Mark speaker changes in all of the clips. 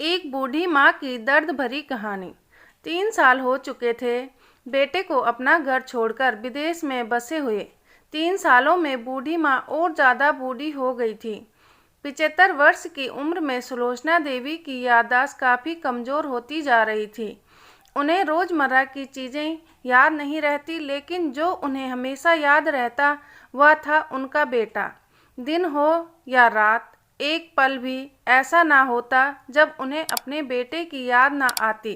Speaker 1: एक बूढ़ी माँ की दर्द भरी कहानी। 3 साल हो चुके थे बेटे को अपना घर छोड़कर विदेश में बसे हुए। 3 सालों में बूढ़ी माँ और ज़्यादा बूढ़ी हो गई थी। 75 वर्ष की उम्र में सुलोचना देवी की याददाश्त काफ़ी कमज़ोर होती जा रही थी। उन्हें रोज़मर्रा की चीज़ें याद नहीं रहती, लेकिन जो उन्हें हमेशा याद रहता वह था उनका बेटा। दिन हो या रात, एक पल भी ऐसा ना होता जब उन्हें अपने बेटे की याद ना आती।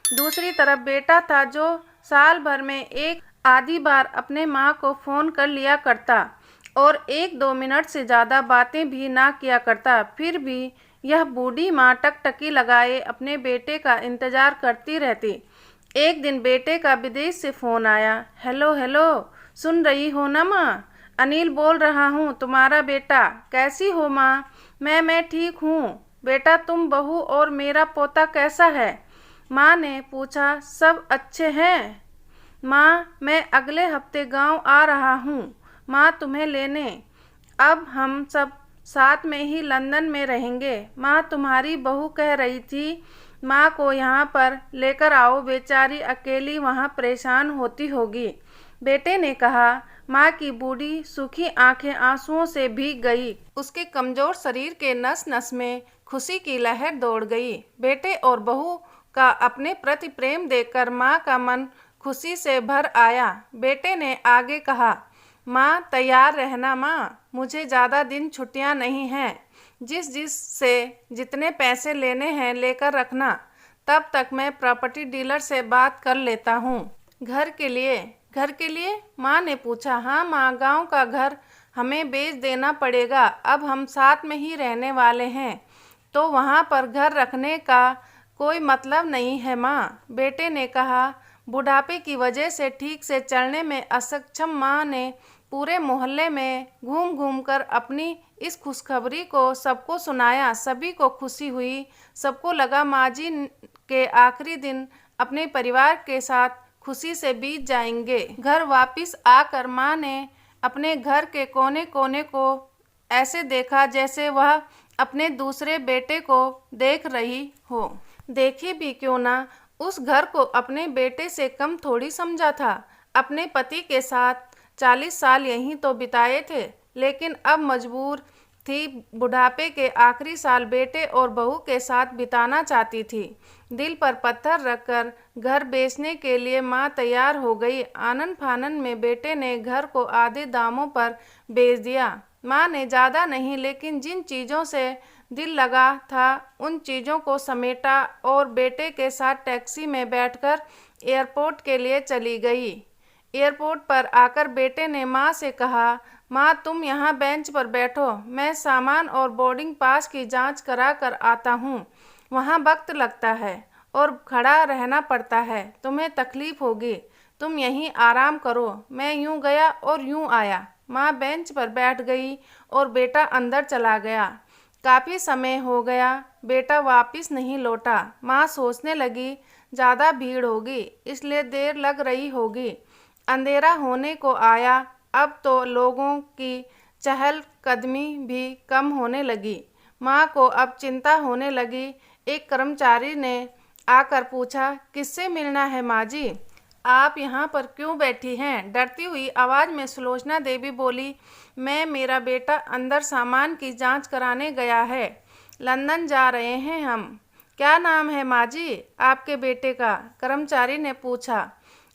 Speaker 1: दूसरी तरफ बेटा था जो साल भर में एक आधी बार अपने माँ को फ़ोन कर लिया करता और 1-2 मिनट से ज़्यादा बातें भी ना किया करता। फिर भी यह बूढ़ी माँ टकटकी लगाए अपने बेटे का इंतज़ार करती रहती। एक दिन बेटे का विदेश से फ़ोन आया। हेलो हेलो, सुन रही हो ना माँ? अनिल बोल रहा हूँ, तुम्हारा बेटा। कैसी हो माँ? मैं ठीक हूँ बेटा, तुम बहू और मेरा पोता कैसा है? माँ ने पूछा। सब अच्छे हैं माँ, मैं अगले हफ्ते गांव आ रहा हूँ माँ तुम्हें लेने। अब हम सब साथ में ही लंदन में रहेंगे। माँ तुम्हारी बहू कह रही थी माँ को यहाँ पर लेकर आओ, बेचारी अकेली वहाँ परेशान होती होगी। बेटे ने कहा। माँ की बूढ़ी सूखी आंखें आंसुओं से भीग गई। उसके कमजोर शरीर के नस नस में खुशी की लहर दौड़ गई। बेटे और बहू का अपने प्रति प्रेम देखकर माँ का मन खुशी से भर आया। बेटे ने आगे कहा। माँ तैयार रहना माँ, मुझे ज़्यादा दिन छुट्टियाँ नहीं हैं। जिस से जितने पैसे लेने हैं लेकर रखना, तब तक मैं प्रॉपर्टी डीलर से बात कर लेता हूँ। घर के लिए माँ ने पूछा। हाँ माँ, गांव का घर हमें बेच देना पड़ेगा। अब हम साथ में ही रहने वाले हैं, तो वहाँ पर घर रखने का कोई मतलब नहीं है माँ, बेटे ने कहा। बुढ़ापे की वजह से ठीक से चलने में असक्षम माँ ने पूरे मोहल्ले में घूम घूम कर अपनी इस खुशखबरी को सबको सुनाया। सभी को खुशी हुई। सबको लगा माँ जी के आखिरी दिन अपने परिवार के साथ खुशी से बीत जाएंगे। घर वापस आकर माँ ने अपने घर के कोने कोने को ऐसे देखा जैसे वह अपने दूसरे बेटे को देख रही हो। देखी भी क्यों ना, उस घर को अपने बेटे से कम थोड़ी समझा था। अपने पति के साथ 40 साल यहीं तो बिताए थे, लेकिन अब मजबूर थी बुढ़ापे के आखिरी साल बेटे और बहू के साथ बिताना चाहती थी। दिल पर पत्थर रखकर घर बेचने के लिए माँ तैयार हो गई। आनन फानन में बेटे ने घर को आधे दामों पर बेच दिया। माँ ने ज़्यादा नहीं, लेकिन जिन चीज़ों से दिल लगा था उन चीज़ों को समेटा और बेटे के साथ टैक्सी में बैठकर एयरपोर्ट के लिए चली गई। एयरपोर्ट पर आकर बेटे ने माँ से कहा। माँ तुम यहाँ बेंच पर बैठो, मैं सामान और बोर्डिंग पास की जांच करा कर आता हूँ। वहाँ वक्त लगता है और खड़ा रहना पड़ता है, तुम्हें तकलीफ होगी, तुम यहीं आराम करो। मैं यूँ गया और यूँ आया। माँ बेंच पर बैठ गई और बेटा अंदर चला गया। काफ़ी समय हो गया, बेटा वापस नहीं लौटा। माँ सोचने लगी ज़्यादा भीड़ होगी इसलिए देर लग रही होगी। अंधेरा होने को आया। अब तो लोगों की चहल कदमी भी कम होने लगी। माँ को अब चिंता होने लगी। एक कर्मचारी ने आकर पूछा। किससे मिलना है माँ जी? आप यहाँ पर क्यों बैठी हैं? डरती हुई आवाज़ में सुलोचना देवी बोली। मेरा बेटा अंदर सामान की जांच कराने गया है। लंदन जा रहे हैं हम। क्या नाम है माँ जी आपके बेटे का? कर्मचारी ने पूछा।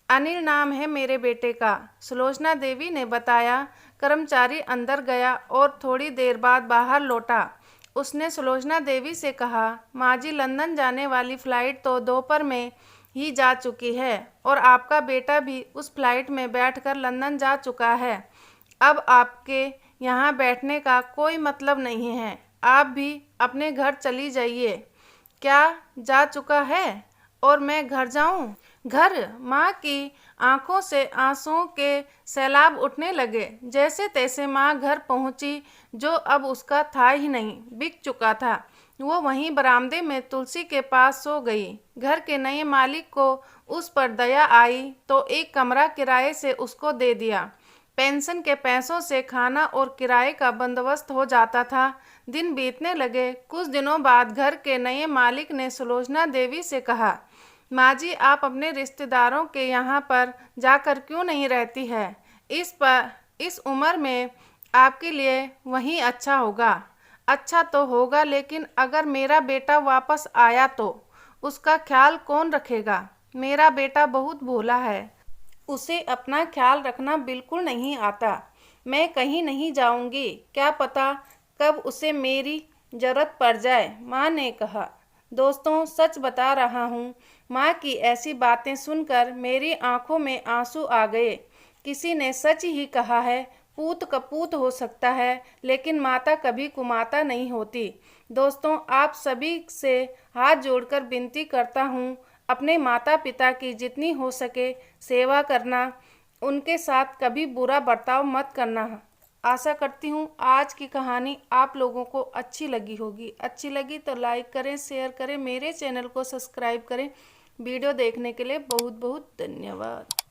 Speaker 1: अनिल नाम है मेरे बेटे का, सुलोचना देवी ने बताया। कर्मचारी अंदर गया और थोड़ी देर बाद बाहर लौटा। उसने सुलोचना देवी से कहा। माँ जी, लंदन जाने वाली फ़्लाइट तो दोपहर में ही जा चुकी है और आपका बेटा भी उस फ्लाइट में बैठकर लंदन जा चुका है। अब आपके यहाँ बैठने का कोई मतलब नहीं है, आप भी अपने घर चली जाइए। क्या जा चुका है और मैं घर जाऊँ? घर? माँ की आंखों से आंसुओं के सैलाब उठने लगे। जैसे तैसे माँ घर पहुँची, जो अब उसका था ही नहीं, बिक चुका था। वो वहीं बरामदे में तुलसी के पास सो गई। घर के नए मालिक को उस पर दया आई तो एक कमरा किराए से उसको दे दिया। पेंशन के पैसों से खाना और किराए का बंदोबस्त हो जाता था। दिन बीतने लगे। कुछ दिनों बाद घर के नए मालिक ने सुलोचना देवी से कहा, माँ जी, आप अपने रिश्तेदारों के यहाँ पर जाकर क्यों नहीं रहती है? इस उम्र में आपके लिए वहीं अच्छा होगा। अच्छा तो होगा, लेकिन अगर मेरा बेटा वापस आया तो उसका ख्याल कौन रखेगा? मेरा बेटा बहुत भोला है, उसे अपना ख्याल रखना बिल्कुल नहीं आता। मैं कहीं नहीं जाऊंगी, क्या पता कब उसे मेरी जरूरत पड़ जाए, माँ ने कहा। दोस्तों, सच बता रहा हूँ, माँ की ऐसी बातें सुनकर मेरी आंखों में आंसू आ गए। किसी ने सच ही कहा है, पूत कपूत हो सकता है, लेकिन माता कभी कुमाता नहीं होती। दोस्तों, आप सभी से हाथ जोड़कर विनती करता हूँ, अपने माता पिता की जितनी हो सके सेवा करना, उनके साथ कभी बुरा बर्ताव मत करना। आशा करती हूँ आज की कहानी आप लोगों को अच्छी लगी होगी। अच्छी लगी तो लाइक करें, शेयर करें, मेरे चैनल को सब्सक्राइब करें। वीडियो देखने के लिए बहुत बहुत धन्यवाद।